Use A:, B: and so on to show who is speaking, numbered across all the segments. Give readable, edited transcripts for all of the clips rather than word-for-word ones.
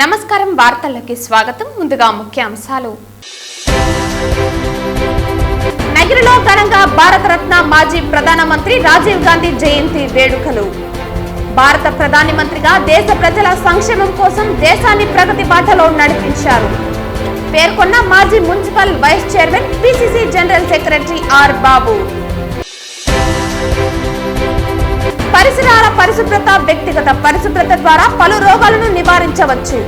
A: నమస్కారం వార్తల్లోకి స్వాగతం. ముందుగా ముఖ్యాంశాలు. నగిరిలో ఘనంగా భారతరత్న మాజీ ప్రధానమంత్రి రాజీవ్ గాంధీ జయంతి వేడుకలు. భారత ప్రధాని మంత్రిగా దేశ ప్రజల సంక్షేమం కోసం దేశాన్ని ప్రగతి బాటలో నడిపించారు పేర్కొన్న మాజీ municipal vice chairman PCC general secretary R Babu. పరిసరాల పరిశుభ్రత, వ్యక్తిగత పరిశుభ్రత ద్వారా పలు రోగాలను నివారించవచ్చు.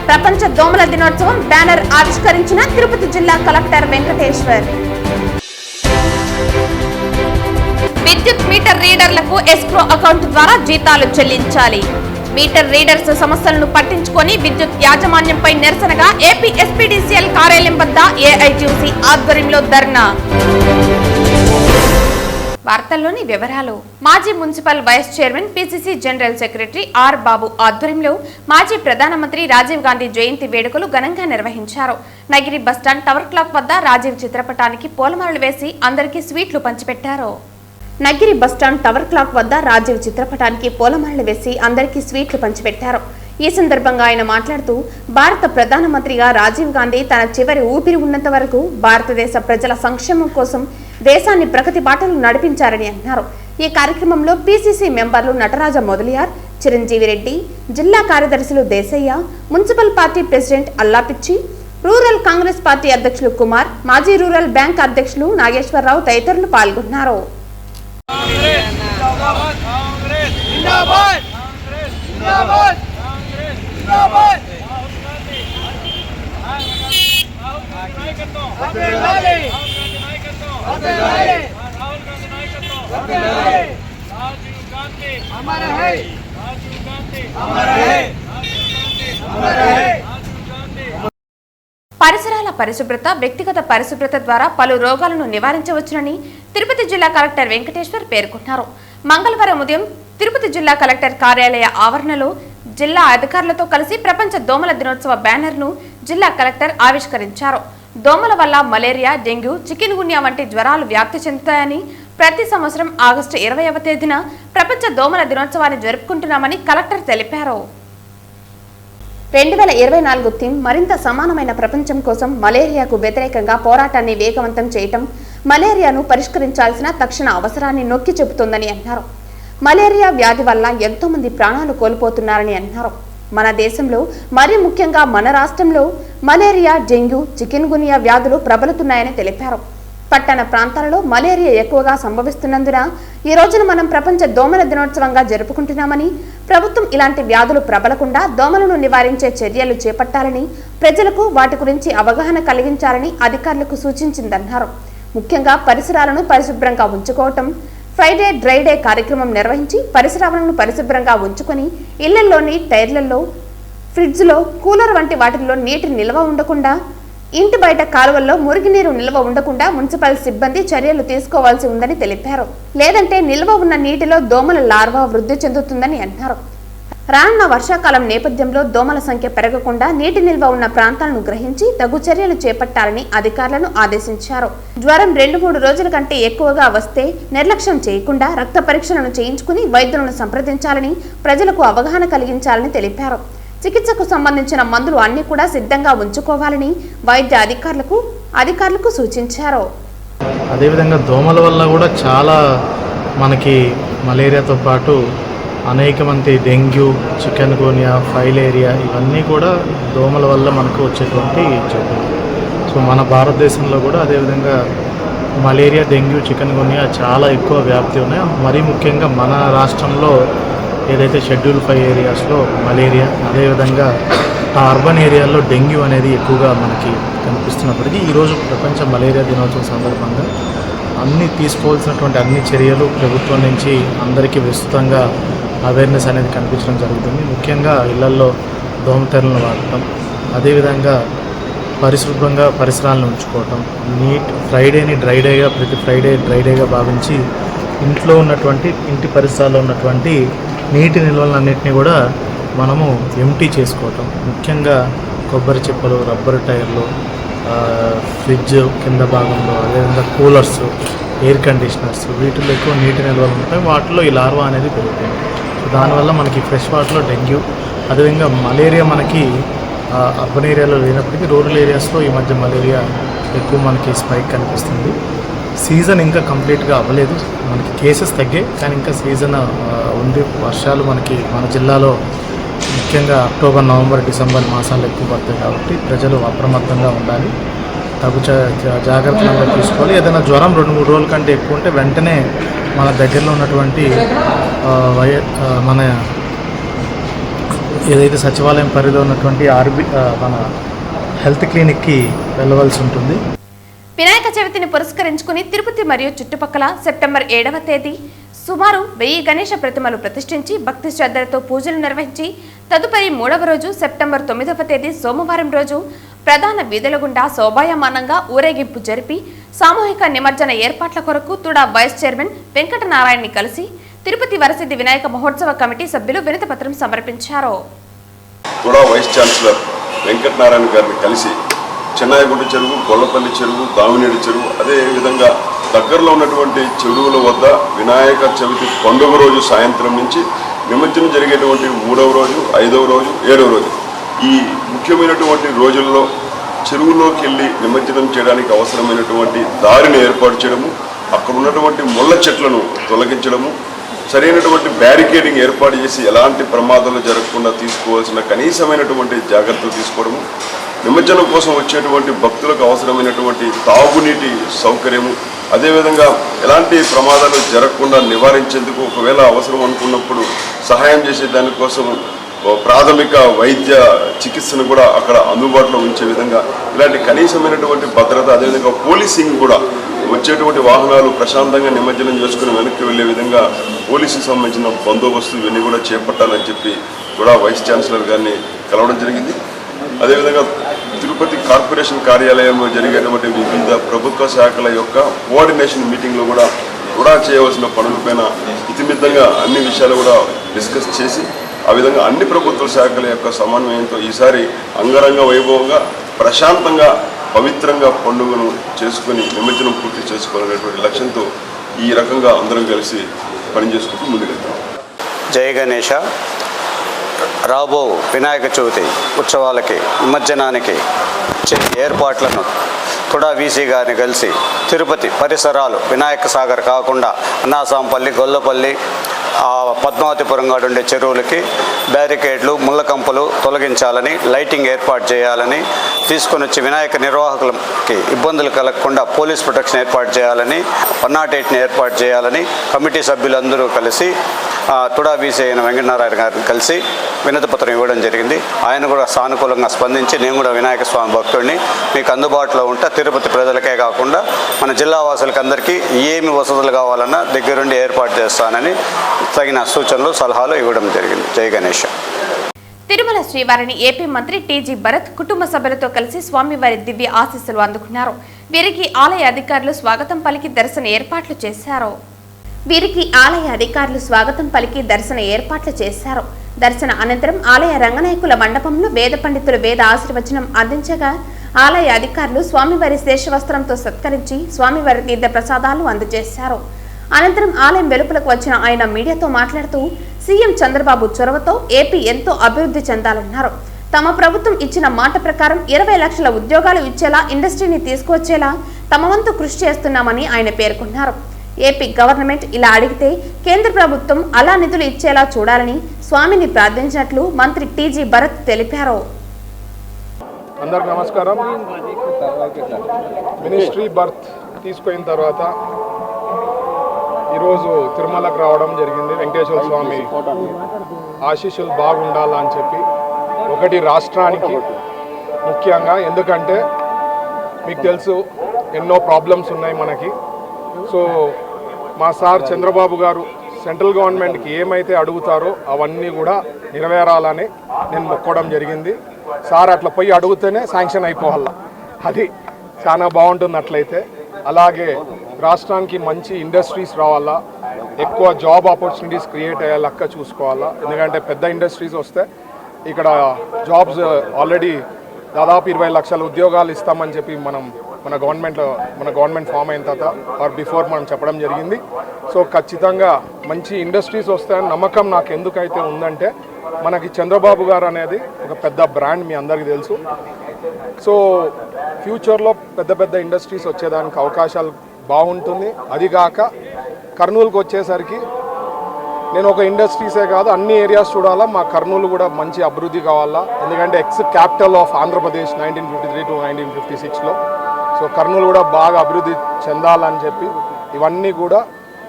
A: ప్రపంచ దోమల దినోత్సవం బ్యానర్ ఆవిష్కరించిన తిరుపతి జిల్లా కలెక్టర్ వెంకటేశ్వర్. విద్యుత్ మీటర్ రీడర్లకు ఎస్క్రో అకౌంట్ ద్వారా జీతాలు చెల్లించాలి. మీటర్ రీడర్స్ సమస్యలను పట్టించుకొని విద్యుత్ యాజమాన్యంపై నిరసనగా ఏపీ ఎస్పీడీసీఎల్ కార్యాలయం వద్ద ఏఐటీయూసీ ఆధ్వర్యంలో ధర్నా. వార్తల్లోని వివరాలు. మాజీ municipal vice chairman PCC general secretary R Babu ఆధ్వర్యంలో మాజీ ప్రధానమంత్రి రాజీవ్ గాంధీ జయంతి వేడుకలు ఘనంగా నిర్వహించారు. నగిరి బస్టాండ్ టవర్ క్లాక్ వద్ద రాజీవ్ చిత్రపటానికి పూలమాలలు వేసి అందరికీ స్వీట్లు పంచిపెట్టారు. నగిరి బస్టాండ్ టవర్ క్లాక్ వద్ద రాజీవ్ చిత్రపటానికి పూలమాలలు వేసి అందరికీ స్వీట్లు పంచిపెట్టారు. ఈ సందర్భంగా ఆయన మాట్లాడుతూ, భారత ప్రధానమంత్రిగా రాజీవ్ గాంధీ తన చివరి ఊపిరి ఉన్నంత వరకు భారతదేశ ప్రజల సంక్షేమం కోసం దేశాన్ని ప్రగతి బాటలు నడిపించారని అన్నారు. ఈ కార్యక్రమంలో పిసిసి మెంబర్లు నటరాజ మొదలియార్, చిరంజీవి రెడ్డి, జిల్లా కార్యదర్శులు Desaiah, municipal party president Allapichi, rural Congress party అధ్యక్షులు కుమార్, మాజీ రూరల్ బ్యాంక్ అధ్యక్షులు నాగేశ్వరరావు తదితరులు పాల్గొన్నారు. పరిసరాల పరిశుభ్రత, వ్యక్తిగత పరిశుభ్రత ద్వారా పలు రోగాలను నివారించవచ్చునని తిరుపతి జిల్లా కలెక్టర్ వెంకటేశ్వర్ పేర్కొన్నారు. మంగళవారం ఉదయం తిరుపతి జిల్లా కలెక్టర్ కార్యాలయ ఆవరణలో జిల్లా అధికారులతో కలిసి ప్రపంచ దోమల దినోత్సవ బ్యానర్ను జిల్లా కలెక్టర్ ఆవిష్కరించారు. దోమల వల్ల మలేరియా, డెంగ్యూ, చికెన్ గున్యా వంటి జ్వరాలు వ్యాప్తి చెందుతాయని, ప్రతి సంవత్సరం ఆగస్టు 20వ తేదీన ప్రపంచ దోమల దినోత్సవాన్ని జరుపుకుంటున్నామని కలెక్టర్ తెలిపారు. 2024 థీమ్ మరింత సమానమైన ప్రపంచం కోసం మలేరియాకు వ్యతిరేకంగా పోరాటాన్ని వేగవంతం చేయటం, మలేరియాను పరిష్కరించాల్సిన తక్షణ అవసరాన్ని నొక్కి చెబుతోందని అన్నారు. మలేరియా వ్యాధి వల్ల ఎంతో మంది ప్రాణాలు కోల్పోతున్నారని అన్నారు. మన దేశంలో, మరీ ముఖ్యంగా మన రాష్ట్రంలో మలేరియా, డెంగ్యూ, చికెన్ గున్యా వ్యాధులు ప్రబలుతున్నాయని తెలిపారు. పట్టణ ప్రాంతాలలో మలేరియా ఎక్కువగా సంభవిస్తున్నందున ఈ రోజున మనం ప్రపంచ దోమల దినోత్సవంగా జరుపుకుంటున్నామని, ప్రభుత్వం ఇలాంటి వ్యాధులు ప్రబలకుండా దోమలను నివారించే చర్యలు చేపట్టాలని, ప్రజలకు వాటి గురించి అవగాహన కలిగించాలని అధికారులకు సూచించిందన్నారు. ముఖ్యంగా పరిసరాలను పరిశుభ్రంగా ఉంచుకోవటం, ఫ్రైడే డ్రై డే కార్యక్రమం నిర్వహించి పరిసరాలను పరిశుభ్రంగా ఉంచుకొని ఇళ్లలోని టైర్లలో, ఫ్రిడ్జ్లో, కూలర్ వంటి వాటిల్లో నీటి నిల్వ ఉండకుండా, ఇంటి బయట కాలువల్లో మురుగునీరు నిల్వ ఉండకుండా మున్సిపల్ సిబ్బంది చర్యలు తీసుకోవాల్సి ఉందని తెలిపారు. లేదంటే నిల్వ ఉన్న నీటిలో దోమల లార్వా వృద్ధి చెందుతుందని అన్నారు. రానున్న వర్షాకాలం నేపథ్యంలో దోమల సంఖ్య పెరగకుండా నీటి నిల్వ ఉన్న ప్రాంతాలను గ్రహించి తగు చర్యలు చేపట్టాలని అధికారులను ఆదేశించారు. జ్వరం 2-3 రోజుల కంటే ఎక్కువగా వస్తే నిర్లక్ష్యం చేయకుండా రక్త పరీక్షలను చేయించుకుని వైద్యులను సంప్రదించాలని, ప్రజలకు అవగాహన కలిగించాలని తెలిపారు. చికిత్సకు సంబంధించిన మందులు అన్ని కూడా సిద్ధంగా ఉంచుకోవాలని వైద్య అధికారులకు సూచించారు.
B: అదేవిధంగా దోమల వల్ల కూడా చాలా మనకి మలేరియాతో పాటు అనేక మంది డెంగ్యూ, చికెన్ గున్యా, ఫైలేరియా ఇవన్నీ కూడా దోమల వల్ల మనకు వచ్చేటువంటి జబ్బులు. సో మన భారతదేశంలో కూడా అదేవిధంగా మలేరియా, డెంగ్యూ, చికెన్ గున్యా చాలా ఎక్కువ వ్యాప్తి ఉన్నాయి. మరీ ముఖ్యంగా మన రాష్ట్రంలో ఏదైతే షెడ్యూల్ 5 ఏరియాస్లో మలేరియా, అదేవిధంగా ఆ అర్బన్ ఏరియాల్లో డెంగ్యూ అనేది ఎక్కువగా మనకి కనిపిస్తున్నప్పటికీ ఈరోజు ప్రపంచ మలేరియా దినోత్సవం సందర్భంగా తీసుకోవాల్సినటువంటి అన్ని చర్యలు ప్రభుత్వం నుంచి అందరికీ విస్తృతంగా అవేర్నెస్ అనేది కనిపించడం జరుగుతుంది. ముఖ్యంగా ఇళ్లల్లో దోమతెరలను వాడటం, అదేవిధంగా పరిశుభ్రంగా పరిసరాలను ఉంచుకోవటం, ఫ్రైడేని డ్రై డేగా, ప్రతి ఫ్రైడే డ్రై డేగా భావించి ఇంట్లో ఉన్నటువంటి ఇంటి పరిసరాల్లో ఉన్నటువంటి నీటి నిల్వలన్నింటినీ కూడా మనము ఎంటీ చేసుకోవటం. ముఖ్యంగా కొబ్బరి చిప్పలు, రబ్బర్ టైర్లు, ఫ్రిడ్జ్ కింద భాగంలో, అదేవిధంగా కూలర్స్, ఎయిర్ కండిషనర్స్, వీటిలో ఎక్కువ నీటి నిల్వలు ఉంటాయి. వాటిలో ఈ లార్వా అనేది పెరుగుతుంది. దానివల్ల మనకి ఫ్రెష్ వాటర్లో డెంగ్యూ, అదేవిధంగా మలేరియా మనకి అర్బన్ ఏరియాలో లేనప్పటికీ రూరల్ ఏరియాస్లో ఈ మధ్య మలేరియా ఎక్కువ మనకి స్పైక్ కనిపిస్తుంది. సీజన్ ఇంకా కంప్లీట్గా అవ్వలేదు, మనకి కేసెస్ తగ్గాయి కానీ ఇంకా సీజన్ ఉంది. వర్షాలు మనకి మన జిల్లాలో ముఖ్యంగా అక్టోబర్, నవంబర్, డిసెంబర్ మాసాలు ఎక్కువ పడతాయి కాబట్టి ప్రజలు అప్రమత్తంగా ఉండాలి, తగు జాగ్రత్తలు తీసుకోవాలి. ఏదైనా జ్వరం 2-3 రోజుల కంటే ఎక్కువ ఉంటే వెంటనే మన దగ్గరలో ఉన్నటువంటి మన ఏదైతే సచివాలయం పరిధిలో ఉన్నటువంటి మన హెల్త్ క్లినిక్కి వెళ్ళవలసి ఉంటుంది.
A: వినాయక చవితిని పురస్కరించుకుని తిరుపతి మరియు చుట్టుపక్కల సెప్టెంబర్ 7వ తేదీ సుమారు 1000 గణేష ప్రతిమలు ప్రతిష్ఠించి భక్తి శ్రద్ధలతో పూజలు నిర్వహించి తదుపరి 3వ రోజు సెప్టెంబర్ 9వ తేదీ సోమవారం రోజు ప్రధాన వీధుల గుండా శోభాయమానంగా ఊరేగింపు జరిపి సామూహిక నిమజ్జన ఏర్పాట్ల కొరకు తుడా వైస్ చైర్మన్ వెంకటనారాయణని కలిసి తిరుపతి వరసిద్ధి వినాయక మహోత్సవ కమిటీ సభ్యులు వినతిపత్రం సమర్పించారు.
C: తుడా వైస్ ఛాన్సలర్ వెంకటనారాయణ గారిని కలిసి చెన్నాయగుంట చెరువు, గొల్లపల్లి చెరువు, దామినేడు చెరువు, అదేవిధంగా దగ్గరలో ఉన్నటువంటి చెరువుల వద్ద వినాయక చవితి పండుగ రోజు సాయంత్రం నుంచి నిమజ్జనం జరిగేటువంటి 3వ రోజు, 5వ రోజు, 7వ రోజు ఈ ముఖ్యమైనటువంటి రోజుల్లో చెరువులోకి వెళ్ళి నిమజ్జనం చేయడానికి అవసరమైనటువంటి దారిని ఏర్పాటు చేయడము, అక్కడ ఉన్నటువంటి ముళ్ళ చెట్లను తొలగించడము, సరైనటువంటి బ్యారికేడింగ్ ఏర్పాటు చేసి ఎలాంటి ప్రమాదాలు జరగకుండా తీసుకోవాల్సిన కనీసమైనటువంటి జాగ్రత్తలు తీసుకోవడము, నిమజ్జనం కోసం వచ్చేటువంటి భక్తులకు అవసరమైనటువంటి తాగునీటి సౌకర్యము, అదేవిధంగా ఎలాంటి ప్రమాదాలు జరగకుండా నివారించేందుకు ఒకవేళ అవసరం అనుకున్నప్పుడు సహాయం చేసే దానికోసం ప్రాథమిక వైద్య చికిత్సను కూడా అక్కడ అందుబాటులో ఉంచే విధంగా ఇలాంటి కనీసమైనటువంటి భద్రత, అదేవిధంగా పోలీసింగ్ కూడా వచ్చేటువంటి వాహనాలు ప్రశాంతంగా నిమజ్జనం చేసుకుని వెనక్కి వెళ్ళే విధంగా పోలీసుకు సంబంధించిన బందోబస్తు ఇవన్నీ కూడా చేపట్టాలని చెప్పి కూడా వైస్ ఛాన్సలర్ గారిని కలవడం జరిగింది. అదేవిధంగా తిరుపతి కార్పొరేషన్ కార్యాలయంలో జరిగేటువంటి వివిధ ప్రభుత్వ శాఖల యొక్క కోఆర్డినేషన్ మీటింగ్లో కూడా చేయవలసిన పనులపైన ఇతిమిద్దంగా అన్ని విషయాలు కూడా డిస్కస్ చేసి ఆ విధంగా అన్ని ప్రభుత్వ శాఖల యొక్క సమన్వయంతో ఈసారి అంగరంగ వైభవంగా ప్రశాంతంగా పవిత్రంగా పండుగను చేసుకుని నిమజ్జనం పూర్తి చేసుకోవాలనేటువంటి లక్ష్యంతో ఈ రకంగా అందరం కలిసి పనిచేసుకుంటూ ముందుకెళ్తాం.
D: జై గణేష. రాబో వినాయక చవితి ఉత్సవాలకి నిమజ్జనానికి ఏర్పాట్లను తుడా వీసీ గారిని కలిసి తిరుపతి పరిసరాలు వినాయక సాగర్ కాకుండా అన్నాసాంపల్లి, గొల్లపల్లి, పద్మావతిపురం గాడు ఉండే చెరువులకి బ్యారికేడ్లు, ముళ్ళకంపలు తొలగించాలని, లైటింగ్ ఏర్పాటు చేయాలని, తీసుకొని వచ్చి వినాయక నిర్వాహకులకి ఇబ్బందులు కలగకుండా పోలీస్ ప్రొటెక్షన్ ఏర్పాటు చేయాలని, 108ని ఏర్పాటు చేయాలని కమిటీ సభ్యులందరూ కలిసి తుడా వీసీ అయిన వెంకటనారాయణ గారిని కలిసి వినతిపత్రం ఇవ్వడం జరిగింది. ఆయన కూడా సానుకూలంగా స్పందించి నేను కూడా వినాయక స్వామి భక్తుడిని, మీకు అందుబాటులో ఉంటా, తిరుపతి ప్రజలకే కాకుండా మన జిల్లా వాసులకి అందరికీ ఏమి వసతులు కావాలన్నా దగ్గరుండి ఏర్పాటు చేస్తానని తగిన సూచనలు, సలహాలు ఇవ్వడం జరిగింది. జై గణేష్.
A: తిరుమల శ్రీవారిని ఏపీ మంత్రి టీజీ భరత్ కుటుంబ సభ్యులతో కలిసి స్వామివారి దివ్య ఆశీస్సులు అందుకున్నారు. వీరికి ఆలయ అధికారులు స్వాగతం పలికి దర్శన ఏర్పాట్లు చేశారు. దర్శన అనంతరం ఆలయ రంగనాయకుల మండపంలో వేద పండితులు వేద ఆశీర్వచనం అందించగా ఆలయ అధికారులు స్వామివారి శేషవస్త్రంతో సత్కరించి స్వామివారి తీర్థ ప్రసాదాలు అందజేశారు. అనంతరం ఆలయం వెలుపలకు వచ్చిన ఆయన మీడియాతో మాట్లాడుతూ సీఎం చంద్రబాబు చొరవతో ఏపీ ఎంతో అభివృద్ధి చెందాలన్నారు. తమ ప్రభుత్వం ఇచ్చిన మాట ప్రకారం 20 లక్షల ఉద్యోగాలు ఇచ్చేలా ఇండస్ట్రీని తీసుకువచ్చేలా తమ వంతు కృషి చేస్తున్నామని ఆయన పేర్కొన్నారు. ఏపీ గవర్నమెంట్ ఇలా అడిగితే కేంద్ర ప్రభుత్వం అలా నిధులు ఇచ్చేలా చూడాలని స్వామిని ప్రార్థించినట్లు మంత్రి టీజీ భరత్ తెలిపారు.
E: అందరికి నమస్కారం. మినిస్ట్రీ బర్త్ తీసుకున్న తర్వాత ఈరోజు తిరుమలకు రావడం జరిగింది. వెంకటేశ్వర స్వామి ఆశీస్సులు బాగుండాలని చెప్పి, ఒకటి రాష్ట్రానికి ముఖ్యంగా, ఎందుకంటే మీకు తెలుసు ఎన్నో ప్రాబ్లమ్స్ ఉన్నాయి మనకి. సో మా సార్ చంద్రబాబు గారు సెంట్రల్ గవర్నమెంట్కి ఏమైతే అడుగుతారో అవన్నీ కూడా నెరవేరాలని నేను మొక్కడం జరిగింది. సార్ అట్లా పోయి అడిగితేనే శాంక్షన్ అయిపోవాల, అది చాలా బాగుంటుంది. అట్లయితే అలాగే రాష్ట్రానికి మంచి ఇండస్ట్రీస్ రావాలా, ఎక్కువ జాబ్ ఆపర్చునిటీస్ క్రియేట్ అయ్యే లెక్క చూసుకోవాలా. ఎందుకంటే పెద్ద ఇండస్ట్రీస్ వస్తే ఇక్కడ జాబ్స్ ఆల్రెడీ దాదాపు 20 లక్షల ఉద్యోగాలు ఇస్తామని చెప్పి మన గవర్నమెంట్ ఫామ్ అయిన తర్వాత ఆర్ బిఫోర్ మనం చెప్పడం జరిగింది. సో ఖచ్చితంగా మంచి ఇండస్ట్రీస్ వస్తాయని నమ్మకం నాకు ఎందుకైతే ఉందంటే మనకి చంద్రబాబు గారు అనేది ఒక పెద్ద బ్రాండ్, మీ అందరికీ తెలుసు. సో ఫ్యూచర్లో పెద్ద పెద్ద ఇండస్ట్రీస్ వచ్చేదానికి అవకాశాలు బాగుంటుంది. అదిగాక కర్నూలుకి వచ్చేసరికి నేను ఒక ఇండస్ట్రీసే కాదు అన్ని ఏరియాస్ చూడాలా, మా కర్నూలు కూడా మంచి అభివృద్ధి కావాలా. ఎందుకంటే క్యాపిటల్ ఆఫ్ ఆంధ్రప్రదేశ్ 1953 to 1956లో. సో కర్నూలు కూడా బాగా అభివృద్ధి చెందాలని చెప్పి ఇవన్నీ కూడా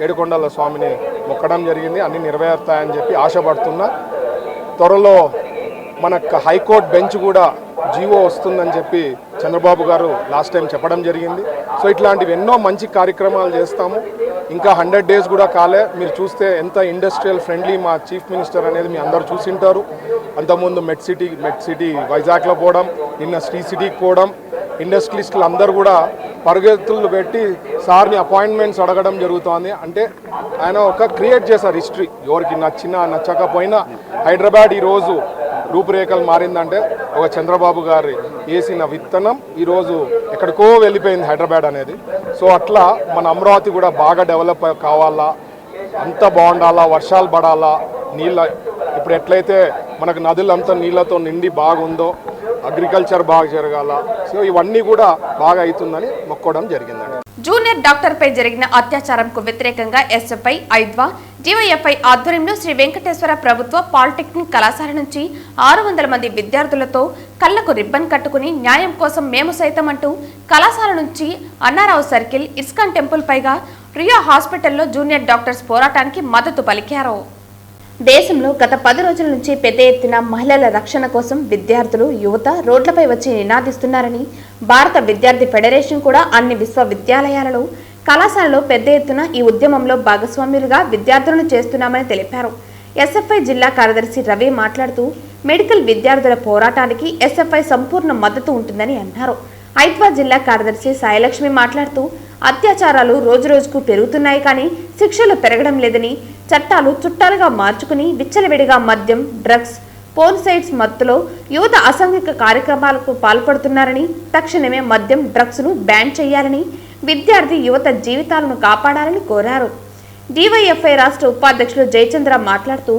E: ఏడుకొండల స్వామిని మొక్కడం జరిగింది. అన్నీ నెరవేరుతాయని చెప్పి ఆశపడుతున్నా. త్వరలో మనకు హైకోర్టు బెంచ్ కూడా జీవో వస్తుందని చెప్పి చంద్రబాబు గారు లాస్ట్ టైం చెప్పడం జరిగింది. సో ఇట్లాంటివి ఎన్నో మంచి కార్యక్రమాలు చేస్తాము. ఇంకా 100 days కూడా కాలే. మీరు చూస్తే ఎంత ఇండస్ట్రియల్ ఫ్రెండ్లీ మా చీఫ్ మినిస్టర్ అనేది మీ అందరూ చూసింటారు. అంతకుముందు మెడ్ సిటీ వైజాగ్లో పోవడం, నిన్న శ్రీ సిటీకి పోవడం, ఇండస్ట్రియలిస్టులు అందరూ కూడా పరుగెత్తులు పెట్టి సార్ని అపాయింట్మెంట్స్ అడగడం జరుగుతోంది. అంటే ఆయన ఒక క్రియేట్ చేశారు హిస్టరీ. ఎవరికి నచ్చినా నచ్చకపోయినా హైదరాబాద్ ఈరోజు రూపురేఖలు మారిందంటే ఒక చంద్రబాబు గారి వేసిన విత్తనం ఈరోజు ఎక్కడికో వెళ్ళిపోయింది హైదరాబాద్ అనేది. సో అట్లా మన అమరావతి కూడా బాగా డెవలప్ కావాలా, అంతా బాగుండాలా, వర్షాలు పడాలా, ఇప్పుడు ఎట్లయితే మనకు నదులంతా నీళ్ళతో నిండి బాగుందో అగ్రికల్చర్ బాగా జరగాల. సో ఇవన్నీ కూడా బాగా అవుతుందని మొక్కడం జరిగిందండి.
A: జూనియర్ డాక్టర్పై జరిగిన అత్యాచారంకు వ్యతిరేకంగా ఎస్ఎఫ్ఐ, ఐద్వా, డివైఎఫ్ఐ ఆధ్వర్యంలో శ్రీ వెంకటేశ్వర ప్రభుత్వ పాలిటెక్నిక్ కళాశాల నుంచి 600 మంది విద్యార్థులతో కళ్లకు రిబ్బన్ కట్టుకుని న్యాయం కోసం మేము సైతం అంటూ కళాశాల నుంచి అన్నారావు సర్కిల్, ఇస్కాన్ టెంపుల్ పైగా రియా హాస్పిటల్లో జూనియర్ డాక్టర్స్ పోరాటానికి మద్దతు పలికారు. దేశంలో గత 10 రోజుల నుంచి పెద్ద ఎత్తున మహిళల రక్షణ కోసం విద్యార్థులు, యువత రోడ్లపై వచ్చి నినాదిస్తున్నారని భారత విద్యార్థి ఫెడరేషన్ కూడా అన్ని విశ్వవిద్యాలయాలలో, కళాశాలలో పెద్ద ఎత్తున ఈ ఉద్యమంలో భాగస్వామ్యులుగా విద్యార్థులను చేస్తున్నామని తెలిపారు. ఎస్ఎఫ్ఐ జిల్లా కార్యదర్శి రవి మాట్లాడుతూ మెడికల్ విద్యార్థుల పోరాటానికి ఎస్ఎఫ్ఐ సంపూర్ణ మద్దతు ఉంటుందని అన్నారు. ఐద్వా జిల్లా కార్యదర్శి సాయిలక్ష్మి మాట్లాడుతూ అత్యాచారాలు రోజురోజుకు పెరుగుతున్నాయి కానీ శిక్షలు పెరగడం లేదని, చట్టాలు చుట్టాలుగా మార్చుకుని విచ్చలవిడిగా మద్యం, డ్రగ్స్, పోర్న్ సైట్స్ మత్తులో యువత అసాంఘిక కార్యక్రమాలకు పాల్పడుతున్నారని, తక్షణమే మద్యం, డ్రగ్స్ను బ్యాన్ చేయాలని, విద్యార్థి యువత జీవితాలను కాపాడాలని కోరారు. డివైఎఫ్ఐ రాష్ట్ర ఉపాధ్యక్షులు జయచంద్ర మాట్లాడుతూ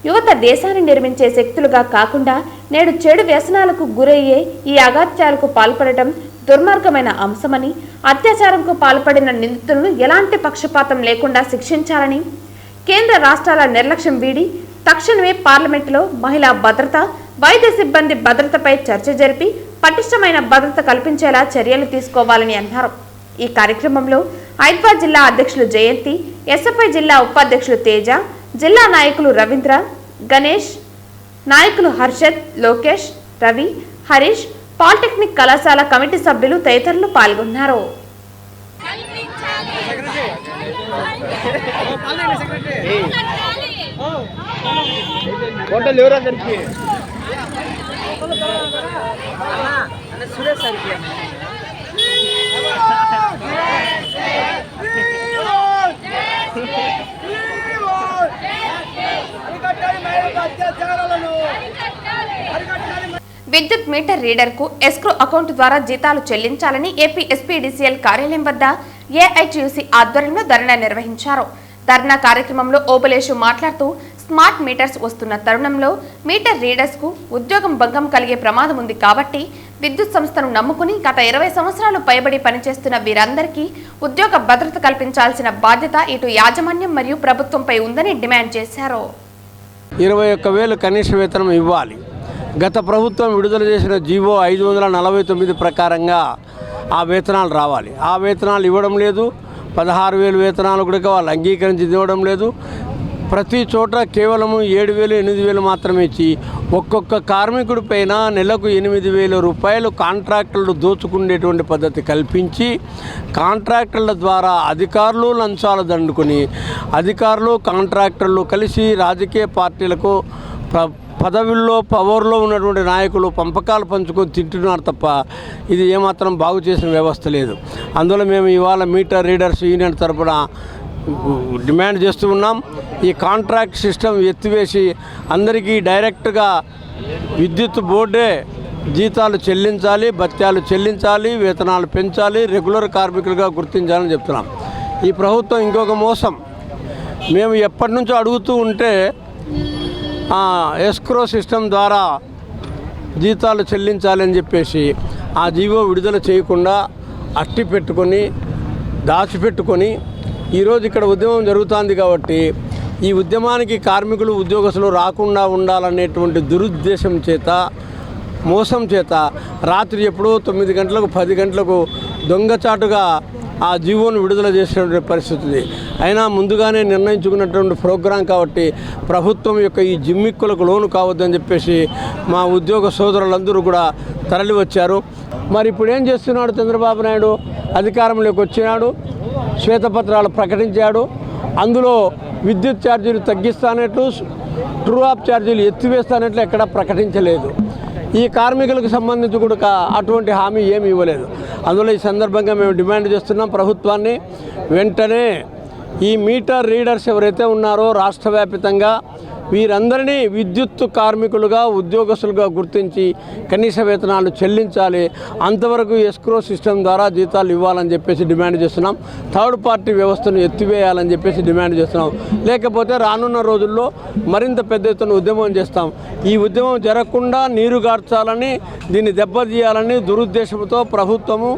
A: యువత దేశాన్ని నిర్మించే శక్తులుగా కాకుండా నేడు చెడు వ్యసనాలకు గురయ్యే ఈ అగాత్యాలకు పాల్పడటం దుర్మార్గమైన అంశమని, అత్యాచారంకు పాల్పడిన నిందితులను ఎలాంటి పక్షపాతం లేకుండా శిక్షించాలని, కేంద్ర రాష్ట్రాల నిర్లక్ష్యం వీడి తక్షణమే పార్లమెంటులో మహిళా భద్రత, వైద్య సిబ్బంది భద్రతపై చర్చ జరిపి పటిష్టమైన భద్రత కల్పించేలా చర్యలు తీసుకోవాలని అన్నారు. ఈ కార్యక్రమంలో ఐద్వా జిల్లా అధ్యక్షులు జయంతి, ఎస్ఎఫ్ఐ జిల్లా ఉపాధ్యక్షులు తేజ, జిల్లా నాయకులు రవీంద్ర, గణేష్, నాయకులు హర్షద్, లోకేష్, రవి, హరీష్, పాలిటెక్నిక్ కళాశాల కమిటీ సభ్యులు తదితరులు పాల్గొన్నారు. విద్యుత్ మీటర్ రీడర్ కు ఎస్క్రో అకౌంట్ ద్వారా జీతాలు చెల్లించాలని ఏపీ ఎస్పీడీసీఎల్ కార్యాలయం వద్ద ఏఐటీయూసీ ఆధ్వర్యంలో ధర్నా నిర్వహించారు. ధర్నా కార్యక్రమంలో ఓబులేషు మాట్లాడుతూ స్మార్ట్ మీటర్స్ వస్తున్న తరుణంలో మీటర్ రీడర్స్ కు ఉద్యోగం భంగం కలిగే ప్రమాదం ఉంది కాబట్టి విద్యుత్ సంస్థను నమ్ముకుని గత 20 సంవత్సరాలు పైబడి పనిచేస్తున్న వీరందరికీ ఉద్యోగ భద్రత కల్పించాల్సిన బాధ్యత ఇటు యాజమాన్యం మరియు ప్రభుత్వంపై ఉందని డిమాండ్ చేశారు.
F: 21,000 కనీస వేతనం ఇవ్వాలి. గత ప్రభుత్వం విడుదల చేసిన జీవో 549 ప్రకారంగా ఆ వేతనాలు రావాలి. ఆ వేతనాలు ఇవ్వడం లేదు. 16,000 వేతనాలు కూడా వాళ్ళు అంగీకరించి ఇవ్వడం లేదు. ప్రతి చోట కేవలము 7,000, 8,000 మాత్రమే ఇచ్చి ఒక్కొక్క కార్మికుడి పైన నెలకు 8,000 రూపాయలు కాంట్రాక్టర్లు దోచుకునేటువంటి పద్ధతి కల్పించి కాంట్రాక్టర్ల ద్వారా అధికారులు లంచాలు దండుకొని అధికారులు కాంట్రాక్టర్లు కలిసి రాజకీయ పార్టీలకు పదవుల్లో పవర్లో ఉన్నటువంటి నాయకులు పంపకాలు పంచుకొని తింటున్నారు తప్ప ఇది ఏమాత్రం బాగు చేసిన వ్యవస్థ లేదు. అందులో మేము ఇవాళ మీటర్ రీడర్స్ యూనియన్ తరపున డిమాండ్ చేస్తూ ఉన్నాం. ఈ కాంట్రాక్ట్ సిస్టమ్ ఎత్తివేసి అందరికీ డైరెక్ట్గా విద్యుత్ బోర్డే జీతాలు చెల్లించాలి, భత్యాలు చెల్లించాలి, వేతనాలు పెంచాలి, రెగ్యులర్ కార్మికులుగా గుర్తించాలని చెప్తున్నాం. ఈ ప్రభుత్వం ఇంకొక మోసం. మేము ఎప్పటి నుంచో అడుగుతూ ఉంటే ఎస్క్రో సిస్టమ్ ద్వారా జీతాలు చెల్లించాలని చెప్పేసి ఆ జీవో విడుదల చేయకుండా అట్టి పెట్టుకొని దాచిపెట్టుకొని ఈరోజు ఇక్కడ ఉద్యమం జరుగుతుంది కాబట్టి ఈ ఉద్యమానికి కార్మికులు ఉద్యోగస్తులు రాకుండా ఉండాలనేటువంటి దురుద్దేశం చేత మోసం చేత రాత్రి ఎప్పుడో 9 గంటలకు 10 గంటలకు దొంగచాటుగా ఆ జీవోను విడుదల చేసినటువంటి పరిస్థితి ఉంది. అయినా ముందుగానే నిర్ణయించుకున్నటువంటి ప్రోగ్రాం కాబట్టి ప్రభుత్వం యొక్క ఈ జిమ్మిక్కులకు లోను కావద్దని చెప్పేసి మా ఉద్యోగ సోదరులందరూ కూడా తరలి వచ్చారు. మరి ఇప్పుడు ఏం చేస్తున్నాడు చంద్రబాబు నాయుడు? అధికారంలోకి వచ్చినాడు, శ్వేతపత్రాలు ప్రకటించాడు. అందులో విద్యుత్ ఛార్జీలు తగ్గిస్తానట్లు, ట్రూ ఆఫ్ ఛార్జీలు ఎత్తివేస్తానట్లు ఎక్కడా ప్రకటించలేదు. ఈ కార్మికులకు సంబంధించి కూడా అటువంటి హామీ ఏమి ఇవ్వలేదు. అందులో ఈ సందర్భంగా మేము డిమాండ్ చేస్తున్నాం ప్రభుత్వాన్ని, వెంటనే ఈ మీటర్ రీడర్స్ ఎవరైతే ఉన్నారో రాష్ట్ర వ్యాప్తంగా వీరందరినీ విద్యుత్ కార్మికులుగా ఉద్యోగస్తులుగా గుర్తించి కనీస వేతనాలు చెల్లించాలి. అంతవరకు ఎస్క్రో సిస్టమ్ ద్వారా జీతాలు ఇవ్వాలని చెప్పేసి డిమాండ్ చేస్తున్నాం. థర్డ్ పార్టీ వ్యవస్థను ఎత్తివేయాలని చెప్పేసి డిమాండ్ చేస్తున్నాం. లేకపోతే రానున్న రోజుల్లో మరింత పెద్ద ఎత్తున ఉద్యమం చేస్తాం. ఈ ఉద్యమం జరగకుండా నీరుగార్చాలని, దీన్ని దెబ్బతీయాలని దురుద్దేశంతో ప్రభుత్వము,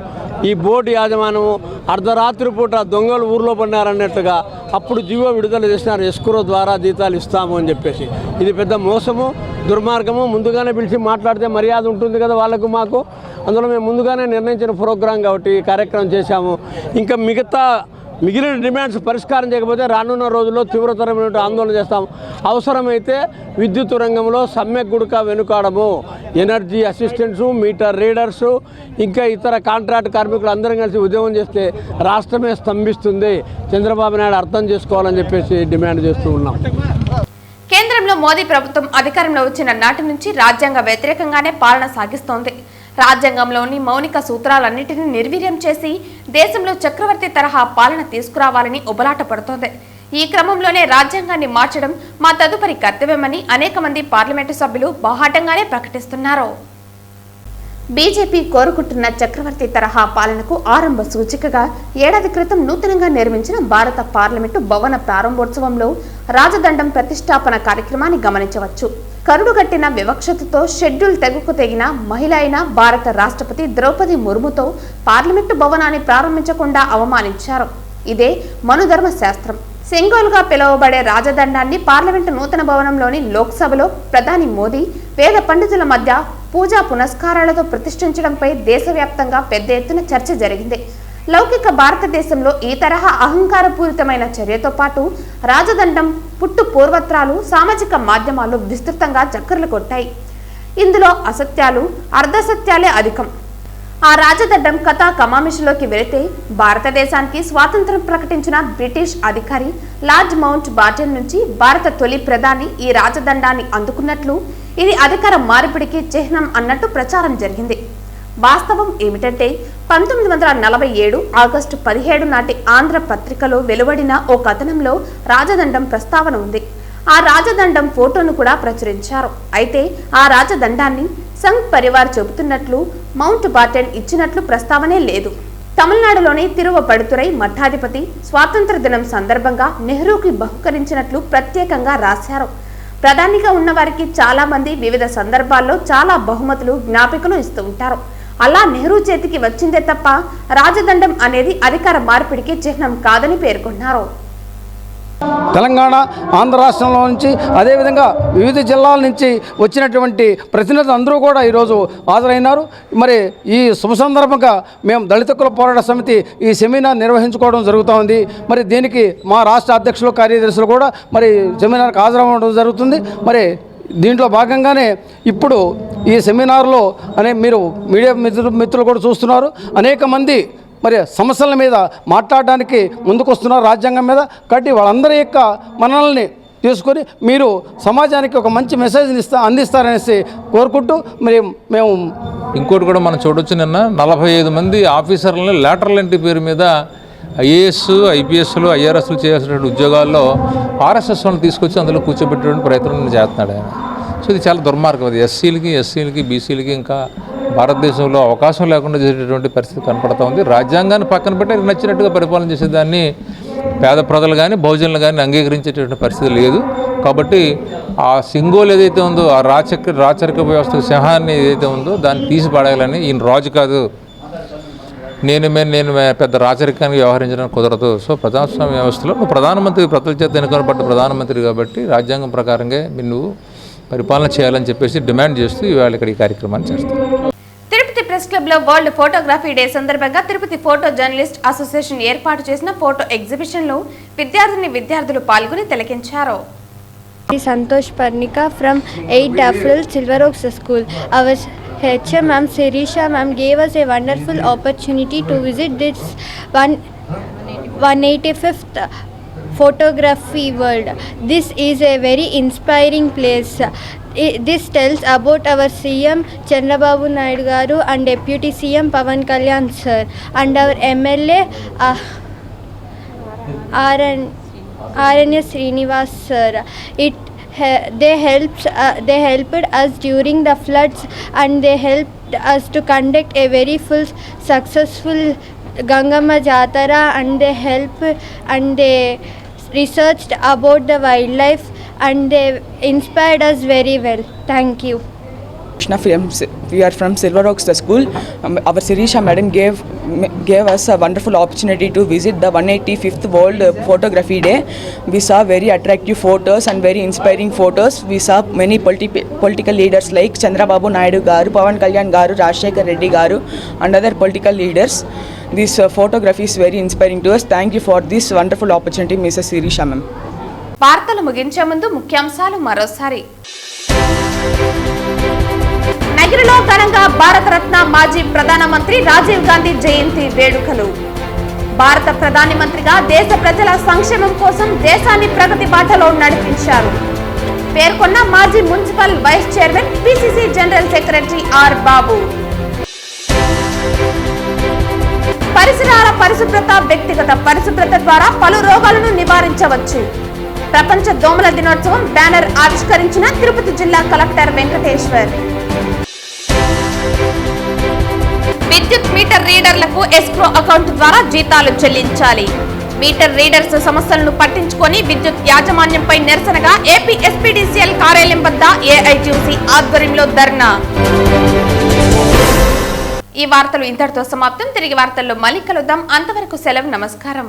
F: ఈ బోర్డు యాజమాన్యము అర్ధరాత్రి పూట దొంగలు ఊర్లో పడినారన్నట్టుగా అప్పుడు జీవో విడుదల చేసినారు, ఎస్క్రో ద్వారా జీతాలు ఇస్తాము అని చెప్పేసి. ఇది పెద్ద మోసము, దుర్మార్గము. ముందుగానే పిలిచి మాట్లాడితే మర్యాద ఉంటుంది కదా వాళ్ళకు మాకు. అందులో మేము ముందుగానే నిర్ణయించిన ప్రోగ్రాం కాబట్టి ఈ కార్యక్రమం చేశాము. ఇంకా మిగిలిన డిమాండ్స్ పరిష్కారం చేయకపోతే రానున్న రోజుల్లో తీవ్రతరమైన ఆందోళన చేస్తాం. అవసరమైతే విద్యుత్ రంగంలో సమ్మెకు గుడక వెనుకాడము. ఎనర్జీ అసిస్టెంట్సు, మీటర్ రీడర్సు, ఇంకా ఇతర కాంట్రాక్ట్ కార్మికులు అందరం కలిసి ఉద్యమం చేస్తే రాష్ట్రమే స్తంభిస్తుంది. చంద్రబాబు నాయుడు అర్థం చేసుకోవాలని చెప్పేసి డిమాండ్ చేస్తూ ఉన్నాం.
A: కేంద్రంలో మోదీ ప్రభుత్వం అధికారంలో వచ్చిన నాటి నుంచి రాజ్యాంగ వ్యతిరేకంగానే పాలన సాగిస్తోంది. రాజ్యాంగంలోని మౌలిక సూత్రాలన్నింటినీ నిర్వీర్యం చేసి దేశంలో చక్రవర్తి తరహా పాలన తీసుకురావాలని ఉబలాట పడుతోంది. ఈ క్రమంలోనే రాజ్యాంగాన్ని మార్చడం మా తదుపరి కర్తవ్యమని అనేక మంది పార్లమెంటు సభ్యులు బాహాటంగానే ప్రకటిస్తున్నారు. బీజేపీ కోరుకుంటున్న చక్రవర్తి తరహా పాలనకు ఆరంభ సూచికగా ఏడాది క్రితం నూతనంగా నిర్మించిన భారత పార్లమెంటు భవన ప్రారంభోత్సవంలో రాజదండం ప్రతిష్టాపన కార్యక్రమాన్ని గమనించవచ్చు. కరుడుగట్టిన వివక్షతతో షెడ్యూల్ తెగకు తెగిన మహిళ అయిన భారత రాష్ట్రపతి ద్రౌపది ముర్ముతో పార్లమెంటు భవనాన్ని ప్రారంభించకుండా అవమానించారు. ఇదే మనుధర్మ శాస్త్రం. సెంగోల్గా పిలువబడే రాజదండాన్ని పార్లమెంటు నూతన భవనంలోని లోక్సభలో ప్రధాని మోదీ వేద పండితుల మధ్య పూజా పునస్కారాలతో ప్రతిష్ఠించడంపై దేశవ్యాప్తంగా పెద్ద ఎత్తున చర్చ జరిగింది. లౌకిక భారతదేశంలో ఈ తరహా అహంకారపూరితమైన చర్యతో పాటు రాజదండం పుట్టు పూర్వత్రాలు సామాజిక మాధ్యమాల్లో విస్తృతంగా చక్కర్లు కొట్టాయి. ఇందులో అసత్యాలు, అర్ధసత్యాలే అధికం. ఆ రాజదండం కథ కమామిషులోకి వెళితే భారతదేశానికి స్వాతంత్రం ప్రకటించిన బ్రిటిష్ అధికారి లార్డ్ మౌంట్ బాటన్ నుంచి భారత తొలి ప్రధాని ఈ రాజదండాన్ని అందుకున్నట్లు, ఇది అధికార మార్పిడికి చిహ్నం అన్నట్టు ప్రచారం జరిగింది. వాస్తవం ఏమిటంటే 1947 ఆగస్టు 17 నాటి ఆంధ్ర పత్రికలో వెలువడిన ఓ కథనంలో రాజదండం ప్రస్తావన ఉంది. ఆ రాజదండం ఫోటోను కూడా ప్రచురించారు. అయితే ఆ రాజదండాన్ని సంఘ్ పరివార్ చెబుతున్నట్లు మౌంట్ బాటన్ ఇచ్చినట్లు ప్రస్తావనే లేదు. తమిళనాడులోని తిరువపడుతురై మఠాధిపతి స్వాతంత్ర దినం సందర్భంగా నెహ్రూకి బహుకరించినట్లు ప్రత్యేకంగా రాశారు. ప్రధానిగా ఉన్న వారికి చాలా మంది వివిధ సందర్భాల్లో చాలా బహుమతులు, జ్ఞాపికలు ఇస్తూ ఉంటారు. అలా నెహ్రూ చేతికి వచ్చిందే తప్ప రాజదండం అనేది అధికార మార్పిడికి చిహ్నం కాదని పేర్కొన్నారు.
G: తెలంగాణ, ఆంధ్ర రాష్ట్రంలో నుంచి అదేవిధంగా వివిధ జిల్లాల నుంచి వచ్చినటువంటి ప్రతినిధులు అందరూ కూడా ఈరోజు హాజరైనారు. మరి ఈ శుభ సందర్భంగా మేము దళిత కుల పోరాట సమితి ఈ సెమినార్ నిర్వహించుకోవడం జరుగుతోంది. మరి దీనికి మా రాష్ట్ర అధ్యక్షులు, కార్యదర్శులు కూడా మరి సెమినార్కి హాజరవ్వడం జరుగుతుంది. మరి దీంట్లో భాగంగానే ఇప్పుడు ఈ సెమినార్లో మీరు మీడియా మిత్రులు కూడా చూస్తున్నారు, అనేక మంది మరి సమస్యల మీద మాట్లాడడానికి ముందుకు వస్తున్నారు, రాజ్యాంగం మీద. కాబట్టి వాళ్ళందరి యొక్క మనల్ని తీసుకొని మీరు సమాజానికి ఒక మంచి మెసేజ్ని అందిస్తారనేసి కోరుకుంటూ మరి మేము
H: ఇంకోటి కూడా మనం చూడొచ్చు. నిన్న 45 మంది ఆఫీసర్లని లేటరల్ ఎంట్రీ పేరు మీద ఐఏఎస్, ఐపీఎస్లు, ఐఆర్ఎస్లు చేయాల్సినటువంటి ఉద్యోగాల్లో ఆర్ఎస్ఎస్ వాళ్ళని తీసుకొచ్చి అందులో కూర్చోబెట్టేటువంటి ప్రయత్నం చేస్తున్నాడు ఆయన. సో ఇది చాలా దుర్మార్గం. అది ఎస్సీలకి, బీసీలకి ఇంకా భారతదేశంలో అవకాశం లేకుండా చేసేటటువంటి పరిస్థితి కనపడుతూ ఉంది. రాజ్యాంగాన్ని పక్కన పెట్టి నచ్చినట్టుగా పరిపాలన చేసేదాన్ని పేద ప్రజలు కానీ, బహుజనులు కానీ అంగీకరించేటటువంటి పరిస్థితి లేదు. కాబట్టి ఆ సింగోల్ ఏదైతే ఉందో ఆ రాచరిక వ్యవస్థ సింహాన్ని ఏదైతే ఉందో దాన్ని తీసి పడేయాలని ఈయన రాజు కాదు, నేను పెద్ద రాచరికానికి వ్యవహరించడానికి కుదరదు. సో ప్రజాస్వామ్య వ్యవస్థలో నువ్వు ప్రధానమంత్రి ప్రజల చేత ఎన్నుకోబడ్డ ప్రధానమంత్రి కాబట్టి రాజ్యాంగం ప్రకారంగా నువ్వు పరిపాలన చేయాలని చెప్పేసి డిమాండ్ చేస్తూ ఇవాళ ఇక్కడ ఈ కార్యక్రమాన్ని చేస్తాను.
A: తిరుపతి ప్రెస్ క్లబ్ లో వరల్డ్ ఫోటోగ్రఫీ డే సందర్భంగా తిరుపతి ఫోటో జర్నలిస్ట్ అసోసియేషన్ ఏర్పాటు చేసిన ఫోటో ఎగ్జిబిషన్ లో విద్యార్థులు పాల్గొని తిలకించారు.
I: Santosh Parnika from 8 April Silver Oaks School. Our HM Ma'am Sirisha Ma'am gave us a wonderful opportunity to visit this 185th photography world. This is a very inspiring place. This tells about our CM Chandrababu Naidu Garu and Deputy CM Pawan Kalyan sir and our MLA RNS Srinivas sir. They helped us during the floods and they helped us to conduct a very full successful Gangamma Jatara, and they researched about the wildlife and they inspired us very well. Thank you.
J: We are from Silver Oaks School. Our Sirisha Madam gave us a wonderful opportunity to visit the 185th World Photography Day. We saw very attractive photos and very inspiring photos. We saw many political leaders like Chandrababu Naidu Garu, Pawan Kalyan Garu, Rajshekar Reddy Garu and other political leaders. This photography is very inspiring to us. Thank you for this wonderful opportunity, Mrs. Sirisha Ma'am.
A: వార్తలు ముగించే ముందు ముఖ్యాంశాలు మరోసారి. నగరంలో ఘనంగా భారతరత్న మాజీ ప్రధానమంత్రి రాజీవ్ గాంధీ జయంతి వేడుకలు. భారత ప్రధాని మంత్రిగా దేశ ప్రజల సంక్షేమం కోసం దేశాన్ని ప్రగతి బాటలో నడిపించారు పేర్కొన్న మాజీ municipal vice chairman PCC general secretary R Babu. పరిసరాల పరిశుభ్రత, వ్యక్తిగత పరిశుభ్రత ద్వారా పలు రోగాలను నివారించవచ్చు. ప్రపంచ దోమల దినోత్సవం బ్యానర్ ఆవిష్కరించిన తిరుపతి జిల్లా కలెక్టర్ వెంకటేశ్వర్. విద్యుత్ మీటర్ రీడర్లకు ఎస్క్రో అకౌంట్ ద్వారా జీతాలు చెల్లించాలి. మీటర్ రీడర్స్ సమస్యలను పట్టించుకొని విద్యుత్ యాజమాన్యంపై నిరసనగా ఏపీ ఎస్పీడీసీఎల్ కార్యాలయం వద్ద ఏఐటీయూసీ ఆధ్వర్యంలో ధర్నా. ఈ వార్తలు ఇంతటితో సమాప్తం. తిరిగి వార్తల్లో మళ్ళీ కలుద్దాం. అంతవరకు సెలవు. నమస్కారం.